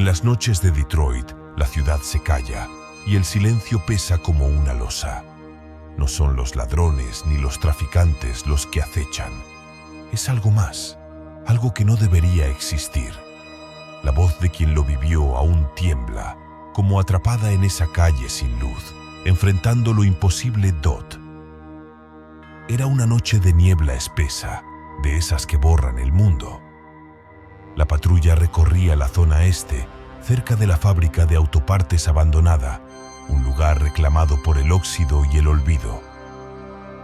las noches de Detroit, la ciudad se calla y el silencio pesa como una losa. No son los ladrones ni los traficantes los que acechan. Es algo más, algo que no debería existir. La voz de quien lo vivió aún tiembla, como atrapada en esa calle sin luz, enfrentando lo imposible. Era una noche de niebla espesa, de esas que borran el mundo. La patrulla recorría la zona este, cerca de la fábrica de autopartes abandonada, un lugar reclamado por el óxido y el olvido.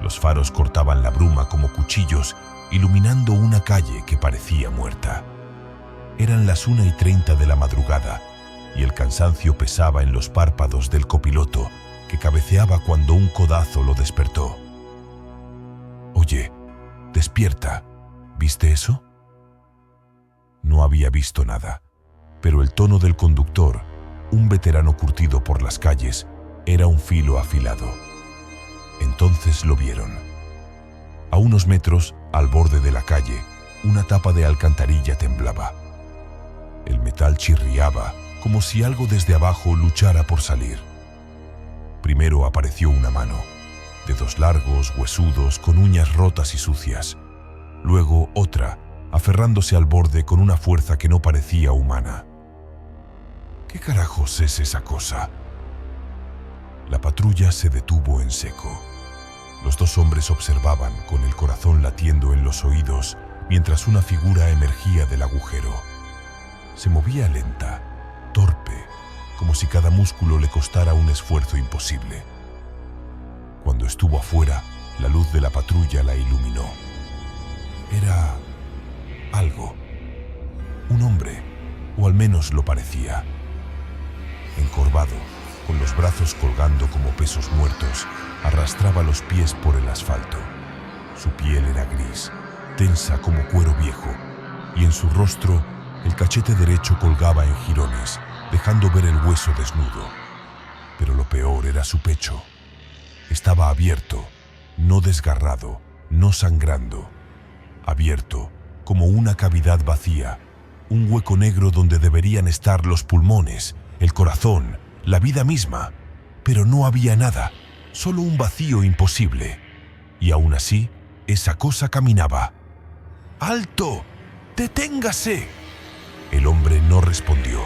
Los faros cortaban la bruma como cuchillos, iluminando una calle que parecía muerta. Eran las 1:30 de la madrugada, y el cansancio pesaba en los párpados del copiloto, que cabeceaba cuando un codazo lo despertó. «Oye, despierta. ¿Viste eso?» No había visto nada, pero el tono del conductor, un veterano curtido por las calles, era un filo afilado. Entonces lo vieron. A unos metros, al borde de la calle, una tapa de alcantarilla temblaba. El metal chirriaba, como si algo desde abajo luchara por salir. Primero apareció una mano, dedos largos, huesudos, con uñas rotas y sucias. Luego otra, aferrándose al borde con una fuerza que no parecía humana. ¿Qué carajos es esa cosa? La patrulla se detuvo en seco. Los dos hombres observaban, con el corazón latiendo en los oídos, mientras una figura emergía del agujero. Se movía lenta, torpe, como si cada músculo le costara un esfuerzo imposible. Cuando estuvo afuera, la luz de la patrulla la iluminó. Era algo, un hombre, o al menos lo parecía. Encorvado, con los brazos colgando como pesos muertos, arrastraba los pies por el asfalto. Su piel era gris, tensa como cuero viejo, y en su rostro el cachete derecho colgaba en jirones, dejando ver el hueso desnudo. Pero lo peor era su pecho. Estaba abierto, no desgarrado, no sangrando. Abierto, como una cavidad vacía, un hueco negro donde deberían estar los pulmones, el corazón, la vida misma. Pero no había nada, solo un vacío imposible. Y aún así, esa cosa caminaba. ¡Alto! ¡Deténgase! El hombre no respondió,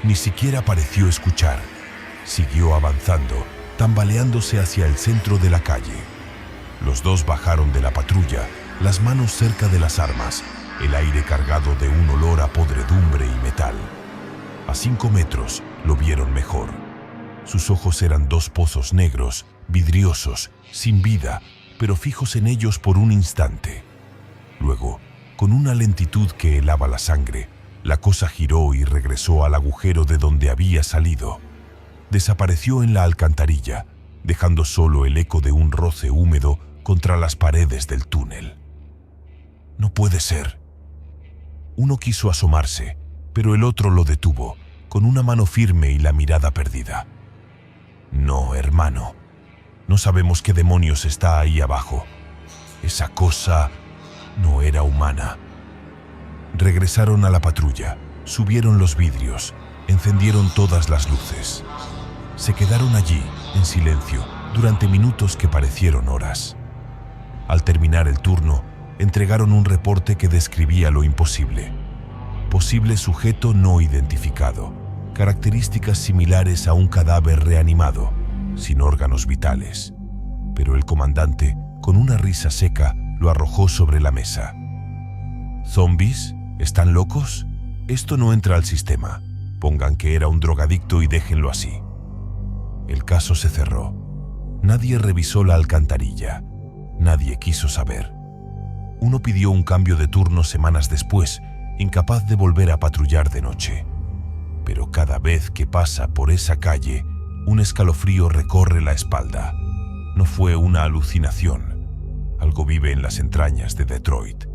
ni siquiera pareció escuchar. Siguió avanzando, tambaleándose hacia el centro de la calle. Los dos bajaron de la patrulla, las manos cerca de las armas, el aire cargado de un olor a podredumbre y metal. A 5 metros lo vieron mejor. Sus ojos eran dos pozos negros, vidriosos, sin vida, pero fijos en ellos por un instante. Luego, con una lentitud que helaba la sangre, la cosa giró y regresó al agujero de donde había salido. Desapareció en la alcantarilla, dejando solo el eco de un roce húmedo contra las paredes del túnel. No puede ser. Uno quiso asomarse, pero el otro lo detuvo, con una mano firme y la mirada perdida. No, hermano. No sabemos qué demonios está ahí abajo. Esa cosa no era humana. Regresaron a la patrulla, subieron los vidrios, encendieron todas las luces. Se quedaron allí, en silencio, durante minutos que parecieron horas. Al terminar el turno, entregaron un reporte que describía lo imposible. Posible sujeto no identificado, características similares a un cadáver reanimado, sin órganos vitales. Pero el comandante, con una risa seca, lo arrojó sobre la mesa. ¿Zombies? ¿Están locos? Esto no entra al sistema. Pongan que era un drogadicto y déjenlo así. El caso se cerró. Nadie revisó la alcantarilla. Nadie quiso saber. Uno pidió un cambio de turno semanas después, incapaz de volver a patrullar de noche. Pero cada vez que pasa por esa calle, un escalofrío recorre la espalda. No fue una alucinación. Algo vive en las entrañas de Detroit.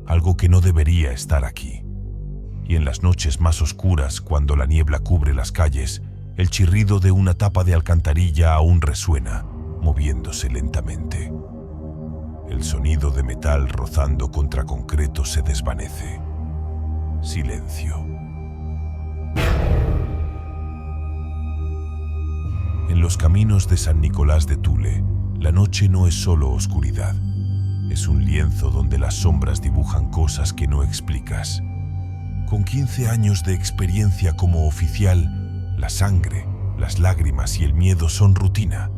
Algo que no debería estar aquí. Y en las noches más oscuras, cuando la niebla cubre las calles, el chirrido de una tapa de alcantarilla aún resuena, moviéndose lentamente. El sonido de metal rozando contra concreto se desvanece. Silencio. En los caminos de San Nicolás de Thule, la noche no es solo oscuridad. Es un lienzo donde las sombras dibujan cosas que no explicas. Con 15 años de experiencia como oficial, la sangre, las lágrimas y el miedo son rutina.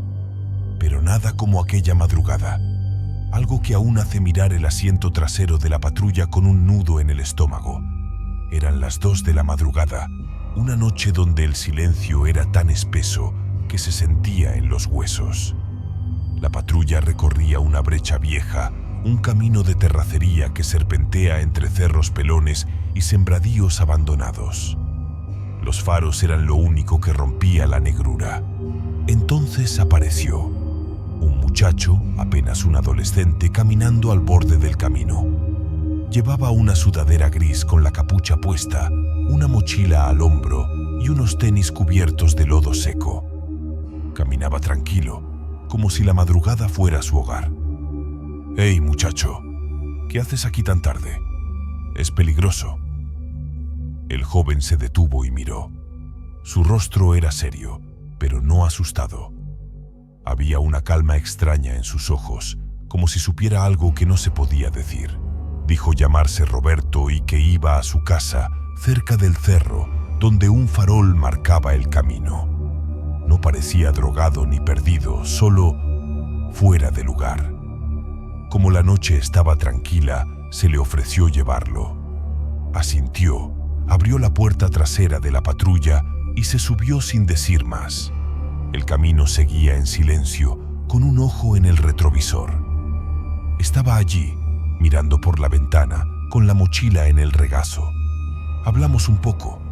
Pero nada como aquella madrugada. Algo que aún hace mirar el asiento trasero de la patrulla con un nudo en el estómago. Eran las 2 de la madrugada, una noche donde el silencio era tan espeso que se sentía en los huesos. La patrulla recorría una brecha vieja, un camino de terracería que serpentea entre cerros pelones y sembradíos abandonados. Los faros eran lo único que rompía la negrura. Entonces apareció un muchacho, apenas un adolescente, caminando al borde del camino. Llevaba una sudadera gris con la capucha puesta, una mochila al hombro y unos tenis cubiertos de lodo seco. Caminaba tranquilo, como si la madrugada fuera su hogar. «Hey, muchacho, ¿qué haces aquí tan tarde? Es peligroso». El joven se detuvo y miró. Su rostro era serio, pero no asustado. Había una calma extraña en sus ojos, como si supiera algo que no se podía decir. Dijo llamarse Roberto y que iba a su casa, cerca del cerro, donde un farol marcaba el camino. No parecía drogado ni perdido, solo fuera de lugar. Como la noche estaba tranquila, se le ofreció llevarlo. Asintió, abrió la puerta trasera de la patrulla y se subió sin decir más. El camino seguía en silencio, con un ojo en el retrovisor. Estaba allí, mirando por la ventana, con la mochila en el regazo. Hablamos un poco.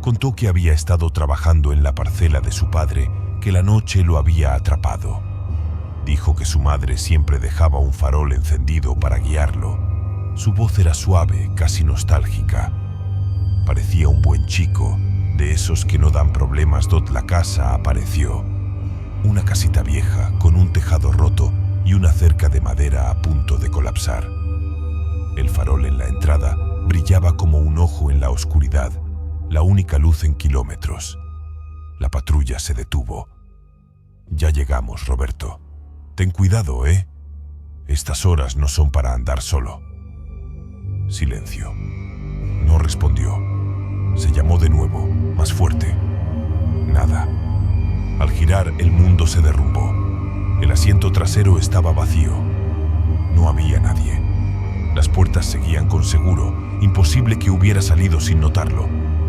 Contó que había estado trabajando en la parcela de su padre, que la noche lo había atrapado. Dijo que su madre siempre dejaba un farol encendido para guiarlo. Su voz era suave, casi nostálgica. Parecía un buen chico, de esos que no dan problemas. La casa apareció. Una casita vieja, con un tejado roto y una cerca de madera a punto de colapsar. El farol en la entrada brillaba como un ojo en la oscuridad, la única luz en kilómetros. La patrulla se detuvo. «Ya llegamos, Roberto. Ten cuidado, ¿eh? Estas horas no son para andar solo». Silencio. No respondió. Se llamó de nuevo, más fuerte. Nada. Al girar, el mundo se derrumbó. El asiento trasero estaba vacío. No había nadie. Las puertas seguían con seguro, imposible que hubiera salido sin notarlo.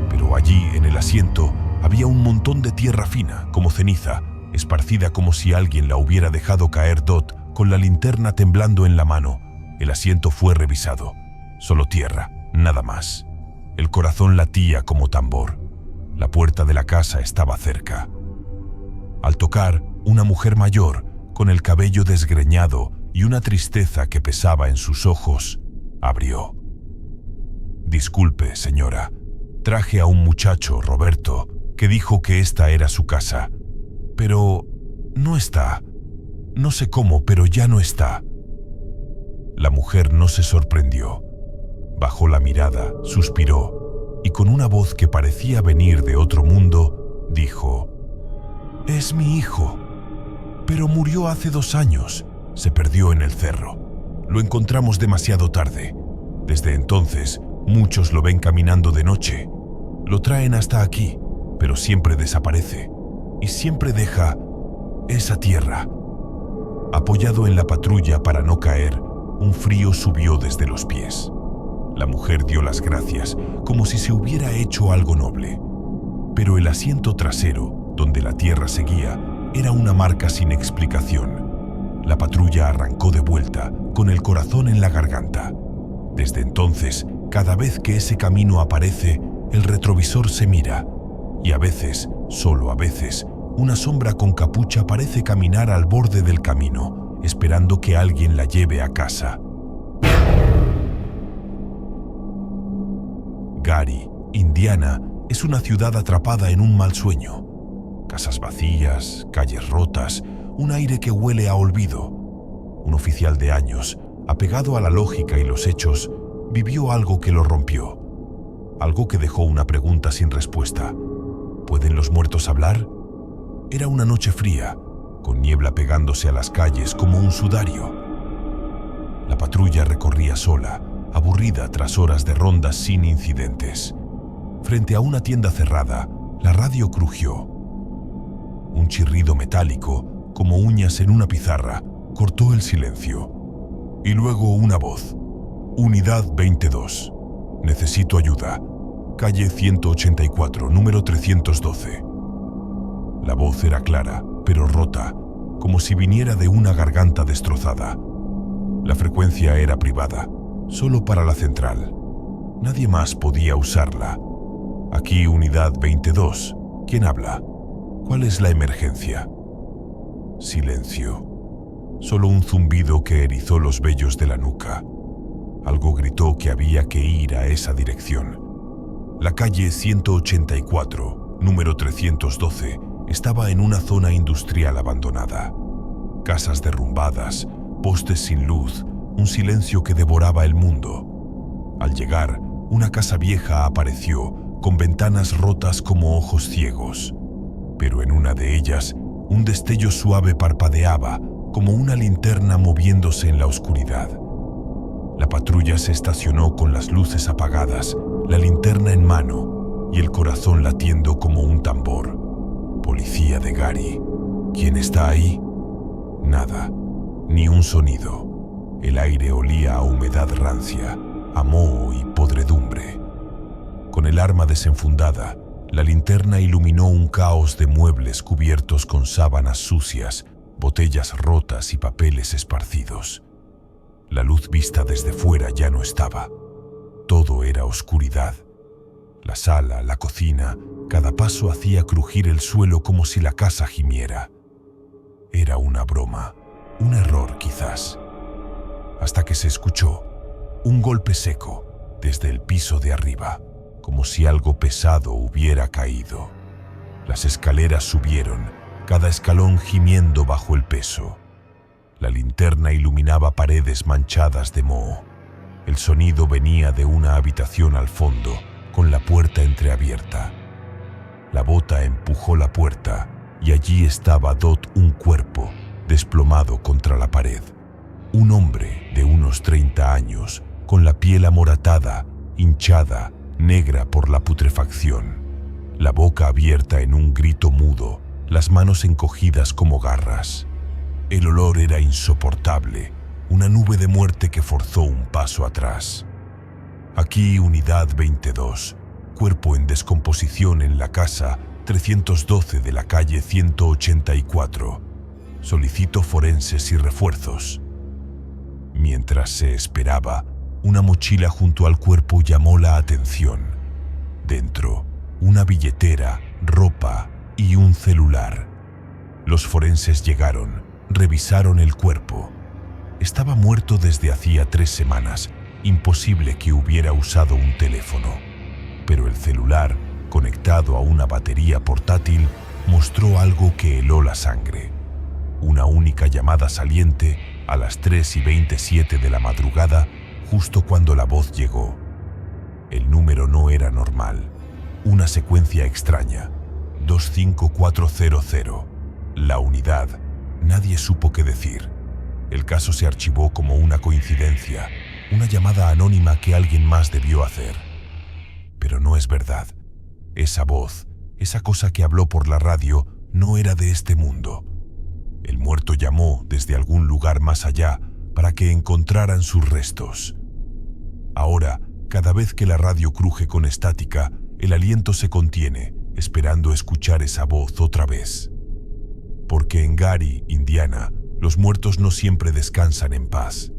Pero allí, en el asiento, había un montón de tierra fina, como ceniza, esparcida como si alguien la hubiera dejado caer. Con la linterna temblando en la mano, el asiento fue revisado. Solo tierra, nada más. El corazón latía como tambor. La puerta de la casa estaba cerca. Al tocar, una mujer mayor, con el cabello desgreñado y una tristeza que pesaba en sus ojos, abrió. «Disculpe, señora. Traje a un muchacho, Roberto, que dijo que esta era su casa. Pero no está. No sé cómo, pero ya no está». La mujer no se sorprendió. Bajó la mirada, suspiró y con una voz que parecía venir de otro mundo, dijo: «Es mi hijo, pero murió hace 2 años. Se perdió en el cerro. Lo encontramos demasiado tarde. Desde entonces, muchos lo ven caminando de noche. Lo traen hasta aquí, pero siempre desaparece y siempre deja esa tierra». Apoyado en la patrulla para no caer, un frío subió desde los pies. La mujer dio las gracias, como si se hubiera hecho algo noble. Pero el asiento trasero, donde la tierra seguía, era una marca sin explicación. La patrulla arrancó de vuelta, con el corazón en la garganta. Desde entonces, cada vez que ese camino aparece, el retrovisor se mira. Y a veces, solo a veces, una sombra con capucha parece caminar al borde del camino, esperando que alguien la lleve a casa. Gary, Indiana, es una ciudad atrapada en un mal sueño. Casas vacías, calles rotas, un aire que huele a olvido. Un oficial de años, apegado a la lógica y los hechos, vivió algo que lo rompió. Algo que dejó una pregunta sin respuesta. ¿Pueden los muertos hablar? Era una noche fría, con niebla pegándose a las calles como un sudario. La patrulla recorría sola, aburrida tras horas de rondas sin incidentes. Frente a una tienda cerrada, la radio crujió. Un chirrido metálico, como uñas en una pizarra, cortó el silencio. Y luego una voz. Unidad 22. Necesito ayuda. Calle 184, número 312. La voz era clara, pero rota, como si viniera de una garganta destrozada. La frecuencia era privada, solo para la central. Nadie más podía usarla. Aquí, Unidad 22. ¿Quién habla? ¿Cuál es la emergencia? Silencio. Solo un zumbido que erizó los vellos de la nuca. Algo gritó que había que ir a esa dirección. La calle 184, número 312, estaba en una zona industrial abandonada. Casas derrumbadas, postes sin luz, un silencio que devoraba el mundo. Al llegar, una casa vieja apareció, con ventanas rotas como ojos ciegos. Pero en una de ellas, un destello suave parpadeaba, como una linterna moviéndose en la oscuridad. La patrulla se estacionó con las luces apagadas, la linterna en mano y el corazón latiendo como un tambor. Policía de Gary. ¿Quién está ahí? Nada, ni un sonido. El aire olía a humedad rancia, a moho y podredumbre. Con el arma desenfundada, la linterna iluminó un caos de muebles cubiertos con sábanas sucias, botellas rotas y papeles esparcidos. La luz vista desde fuera ya no estaba. Todo era oscuridad. La sala, la cocina, cada paso hacía crujir el suelo como si la casa gimiera. Era una broma, un error quizás. Hasta que se escuchó un golpe seco desde el piso de arriba, como si algo pesado hubiera caído. Las escaleras subieron, cada escalón gimiendo bajo el peso. La linterna iluminaba paredes manchadas de moho. El sonido venía de una habitación al fondo, con la puerta entreabierta. La bota empujó la puerta y allí estaba un cuerpo desplomado contra la pared. Un hombre de unos 30 años, con la piel amoratada, hinchada, negra por la putrefacción. La boca abierta en un grito mudo, las manos encogidas como garras. El olor era insoportable, una nube de muerte que forzó un paso atrás. Aquí, Unidad 22, cuerpo en descomposición en la casa 312 de la calle 184. Solicito forenses y refuerzos. Mientras se esperaba, una mochila junto al cuerpo llamó la atención. Dentro, una billetera, ropa y un celular. Los forenses llegaron, revisaron el cuerpo. Estaba muerto desde hacía 3 semanas. Imposible que hubiera usado un teléfono. Pero el celular, conectado a una batería portátil, mostró algo que heló la sangre. Una única llamada saliente a las 3:27 de la madrugada, justo cuando la voz llegó. El número no era normal. Una secuencia extraña. 25400. La unidad. Nadie supo qué decir. El caso se archivó como una coincidencia, una llamada anónima que alguien más debió hacer. Pero no es verdad. Esa voz, esa cosa que habló por la radio, no era de este mundo. El muerto llamó desde algún lugar más allá para que encontraran sus restos. Ahora, cada vez que la radio cruje con estática, el aliento se contiene, esperando escuchar esa voz otra vez. Porque en Gary, Indiana, los muertos no siempre descansan en paz.